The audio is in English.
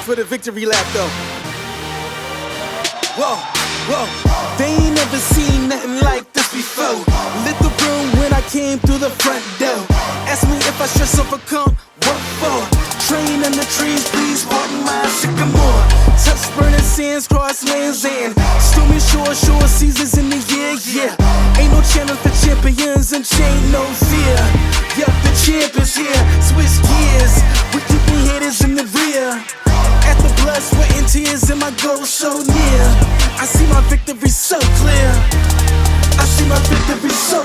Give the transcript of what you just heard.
for the victory lap though. Whoa, whoa. They ain't never seen nothing like this before. Lit the room when I came through the front door. Ask me if I stress overcome, what for? Train in the trees, please pardon my sycamore. Touch burning sands, cross lands and stormy shore seasons in the year, yeah. Ain't no challenge for champions and chain no fear. Yup, the champ is here, switch gears. We keeping haters in the rear. At the blood, sweat and tears and my goal so near. I see my victory so clear. I see my victory so